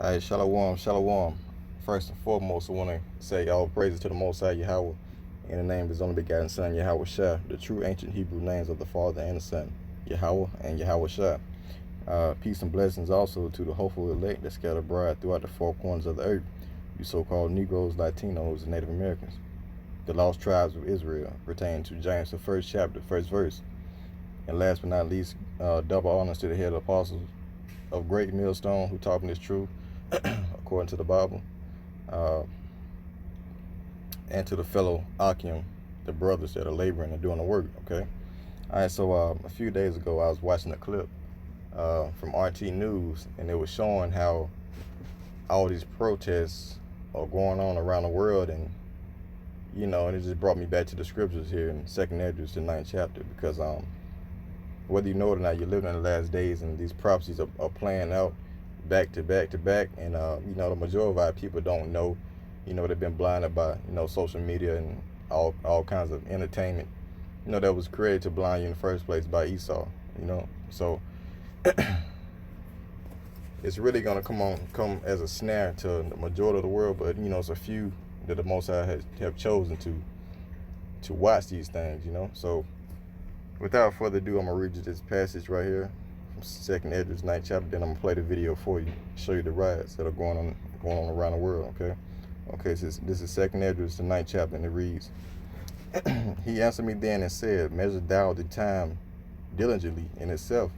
All right, shalom, shalom. First and foremost, I want to say all praises to the Most High Yahweh in the name of His only begotten Son, Yahweh Shah, the true ancient Hebrew names of the Father and the Son, Yahweh and Yahweh Shah. Peace and blessings also to the hopeful elect that scattered abroad throughout the four corners of the earth, you so-called Negroes, Latinos, and Native Americans. The lost tribes of Israel pertain to James, the first chapter, first verse. And last but not least, double honors to the head apostles of great millstone who taught me this truth according to the Bible, and to the fellow Akim, the brothers that are laboring and doing the work. Okay. All right. So a few days ago, I was watching a clip from RT News, and it was showing how all these protests are going on around the world, and and it just brought me back to the scriptures here in 2nd Edras, the 9th chapter, because whether you know it or not, you're living in the last days, and these prophecies are playing out back to back to back, and the majority of our people don't know. They've been blinded by social media and all kinds of entertainment that was created to blind you in the first place by Esau. So it's really gonna come as a snare to the majority of the world, but it's a few that the Most High have chosen to watch these things. So without further ado, I'm gonna read you this passage right here from 2nd Edras 9th chapter. Then I'm gonna play the video for you, show you the riots that are going on around the world. Okay. So this is 2nd Edras, the 9th chapter, and it reads: He answered me then and said, Measure thou the time diligently in itself,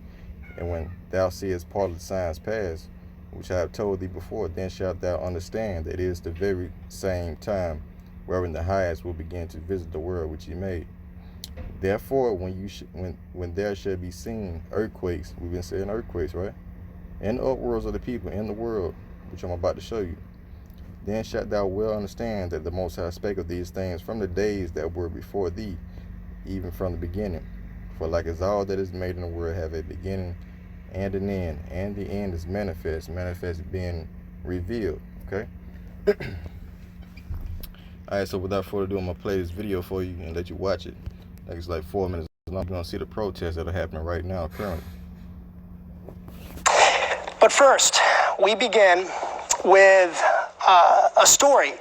and when thou seest part of the signs pass, which I have told thee before, then shalt thou understand that it is the very same time wherein the highest will begin to visit the world which he made. Therefore, when there shall be seen earthquakes, we've been saying earthquakes, right? And the uproars of the people in the world, which I'm about to show you, then shalt thou well understand that the Most High spake of these things from the days that were before thee, even from the beginning. For like as all that is made in the world have a beginning and an end, and the end is manifest being revealed. Okay. Alright, so without further ado, I'm gonna play this video for you and let you watch it. I think it's like 4 minutes long. You're gonna see the protests that are happening right now currently. But first, we begin with a story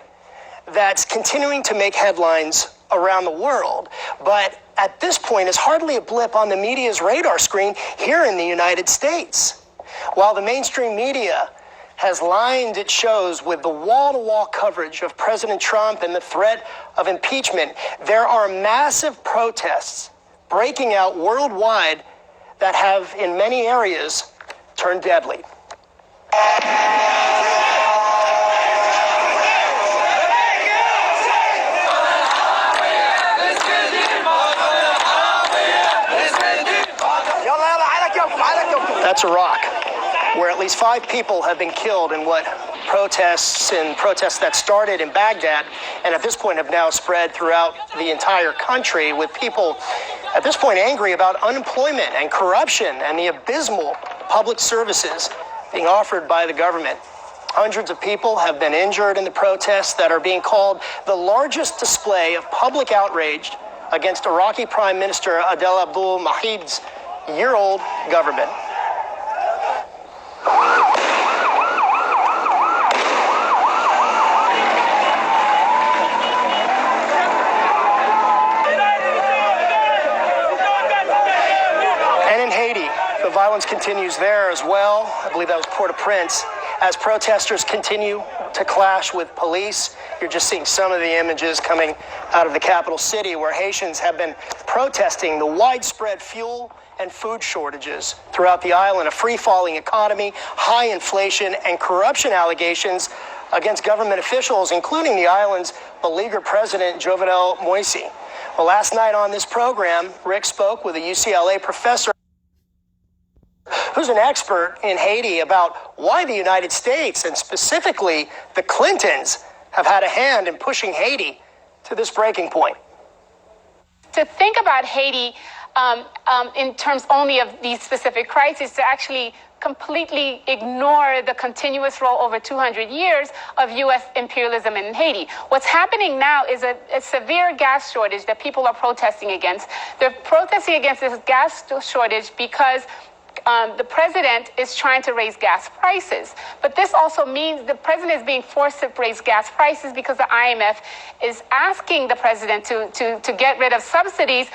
that's continuing to make headlines around the world, but at this point is hardly a blip on the media's radar screen here in the United States. While the mainstream media has lined its shows with the wall-to-wall coverage of President Trump and the threat of impeachment, there are massive protests breaking out worldwide that have, in many areas, turned deadly. That's Iraq, where at least 5 people have been killed in what protests that started in Baghdad and at this point have now spread throughout the entire country, with people at this point angry about unemployment and corruption and the abysmal public services being offered by the government. Hundreds of people have been injured in the protests that are being called the largest display of public outrage against Iraqi Prime Minister Adel Abdul Mahdi's year-old government. And in Haiti, the violence continues there as well. I believe that was Port-au-Prince. As protesters continue to clash with police, you're just seeing some of the images coming out of the capital city, where Haitians have been protesting the widespread fuel and food shortages throughout the island, a free-falling economy, high inflation, and corruption allegations against government officials, including the island's beleaguered president, Jovenel Moise. Well, last night on this program, Rick spoke with a UCLA professor who's an expert in Haiti about why the United States, and specifically the Clintons, have had a hand in pushing Haiti to this breaking point. To think about Haiti in terms only of these specific crises, to actually completely ignore the continuous role over 200 years of U.S. imperialism in Haiti. What's happening now is a severe gas shortage that people are protesting against. They're protesting against this gas shortage because the president is trying to raise gas prices. But this also means the president is being forced to raise gas prices because the IMF is asking the president to get rid of subsidies.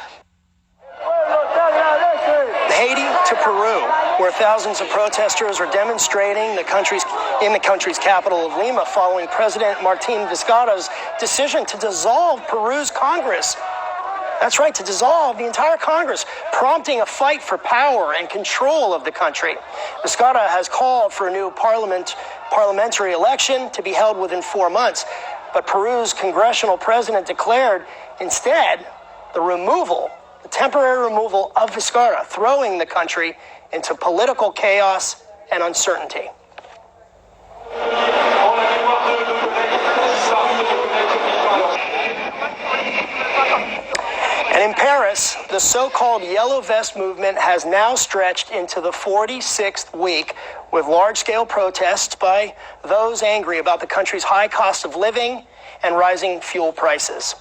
Haiti to Peru, where thousands of protesters are demonstrating in the country's capital of Lima following President Martin Vizcarra's decision to dissolve Peru's Congress. That's right, to dissolve the entire Congress, prompting a fight for power and control of the country. Vizcarra has called for a new parliamentary election to be held within 4 months, but Peru's congressional president declared instead the temporary removal of Vizcarra, throwing the country into political chaos and uncertainty. And in Paris, the so-called Yellow Vest movement has now stretched into the 46th week with large-scale protests by those angry about the country's high cost of living and rising fuel prices.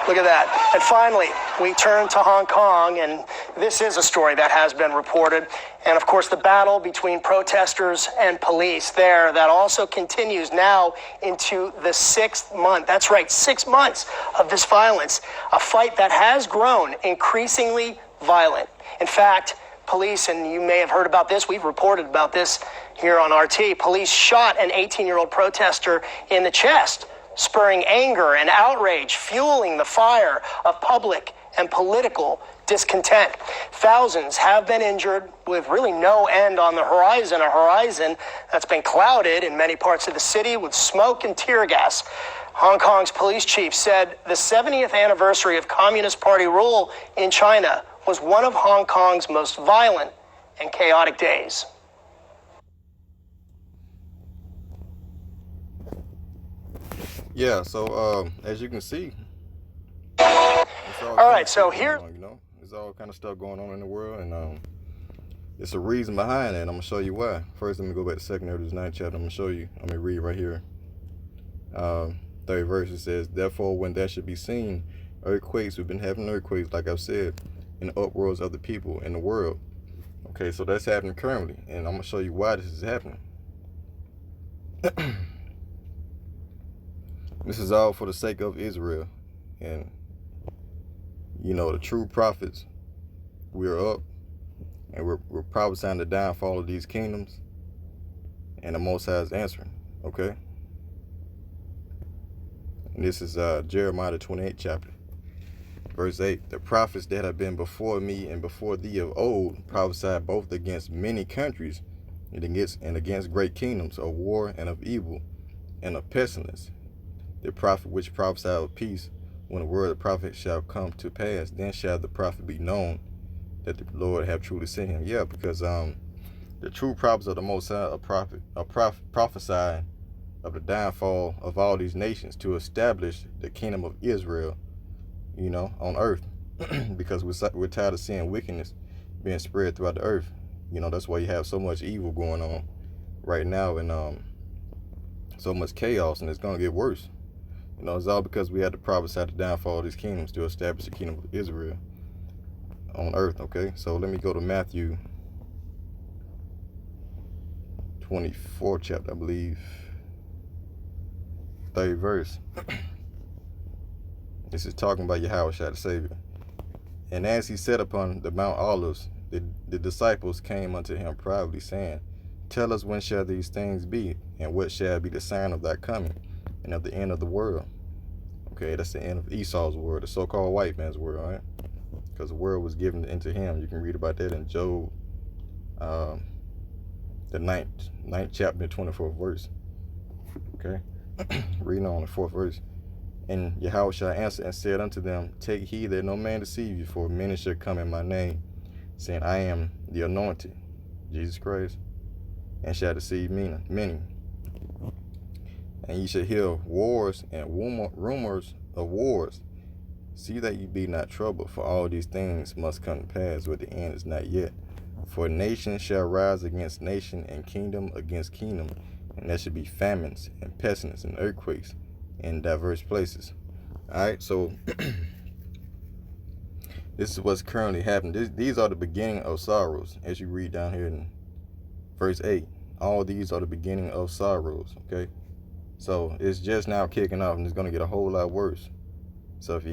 Look at that. And finally, we turn to Hong Kong, and this is a story that has been reported. And of course, the battle between protesters and police there, that also continues now into the 6th month. That's right, 6 months of this violence, a fight that has grown increasingly violent. In fact, police, and you may have heard about this, we've reported about this here on RT, police shot an 18-year-old protester in the chest, spurring anger and outrage, fueling the fire of public and political discontent. Thousands have been injured with really no end on the horizon, a horizon that's been clouded in many parts of the city with smoke and tear gas. Hong Kong's police chief said the 70th anniversary of Communist Party rule in China was one of Hong Kong's most violent and chaotic days. Yeah, so as you can see, all right, so here, there's all kind of stuff going on in the world, and it's a reason behind it, and I'm gonna show you why. First, let me go back to 2 Edras 9 chapter. I'm gonna show you. I'm gonna read right here. 30 verse. It says, "Therefore, when there should be seen earthquakes, we've been having earthquakes, like I've said, in the uproars of the people in the world." Okay, so that's happening currently, and I'm gonna show you why this is happening. This is all for the sake of Israel, and the true prophets. We're up, and we're prophesying the downfall of these kingdoms, and the Most High is answering. Okay, and this is Jeremiah the 28th chapter, verse 8. "The prophets that have been before me and before thee of old prophesied both against many countries and against great kingdoms, of war and of evil and of pestilence. The prophet which prophesied of peace, when the word of the prophet shall come to pass, then shall the prophet be known that the Lord have truly sent him." Yeah, because the true prophets of the Most High are prophesying of the downfall of all these nations to establish the kingdom of Israel, on earth, because we're tired of seeing wickedness being spread throughout the earth. That's why you have so much evil going on right now, and so much chaos, and it's gonna get worse. It's all because we had to prophesy the downfall of these kingdoms to establish the kingdom of Israel on earth. Okay, so let me go to Matthew 24 chapter, I believe, 30 verse. This is talking about Yahweh the Savior. "And as he sat upon the Mount Olives, the disciples came unto him privately, saying, Tell us, when shall these things be, and what shall be the sign of thy coming, and of the end of the world?" Okay, that's the end of Esaus' world, the so-called white man's world, right? Because the world was given into him. You can read about that in Job, the 9th chapter, 24th verse. Okay, reading on the 4th verse. "And Yahweh shall answer and said unto them, Take heed that no man deceive you, for many shall come in my name, saying, I am the anointed, Jesus Christ, and shall deceive many. And ye shall hear wars and rumors of wars. See that ye be not troubled, for all these things must come to pass, but the end is not yet. For nation shall rise against nation, and kingdom against kingdom, And there should be famines and pestilence and earthquakes in diverse places. All right, so this is what's currently happening. These are the beginning of sorrows, as you read down here in verse 8. All these are the beginning of sorrows, okay? So it's just now kicking off, and it's going to get a whole lot worse. So if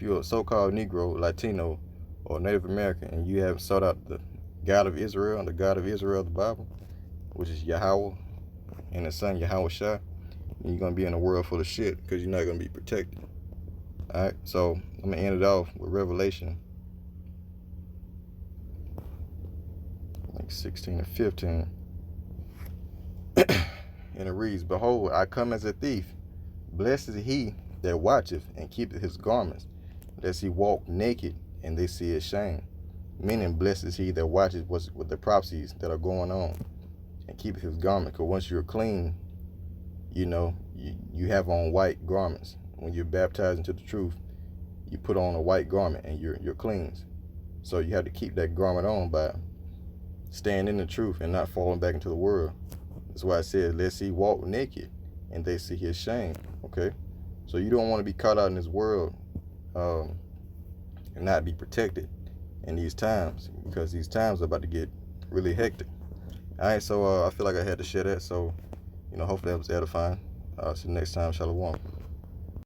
you're a so-called Negro, Latino, or Native American, and you haven't sought out the God of Israel and the God of Israel of the Bible, which is Yahweh and his son Yahweh Shai, then you're going to be in a world full of shit, because you're not going to be protected. All right, so I'm going to end it off with Revelation, like 16 and 15. And it reads, Behold, I come as a thief. Blessed is he that watcheth and keepeth his garments, lest he walk naked and they see his shame. Meaning, blessed is he that watches with the prophecies that are going on and keepeth his garment. Because once you're clean, you have on white garments. When you're baptized into the truth, you put on a white garment and you're cleansed. So you have to keep that garment on by staying in the truth and not falling back into the world. That's why I said, lest he walk naked and they see his shame. Okay, so you don't want to be caught out in this world and not be protected in these times, because these times are about to get really hectic. All right, so I feel like I had to share that. So hopefully that was edifying. See you next time. Shalom.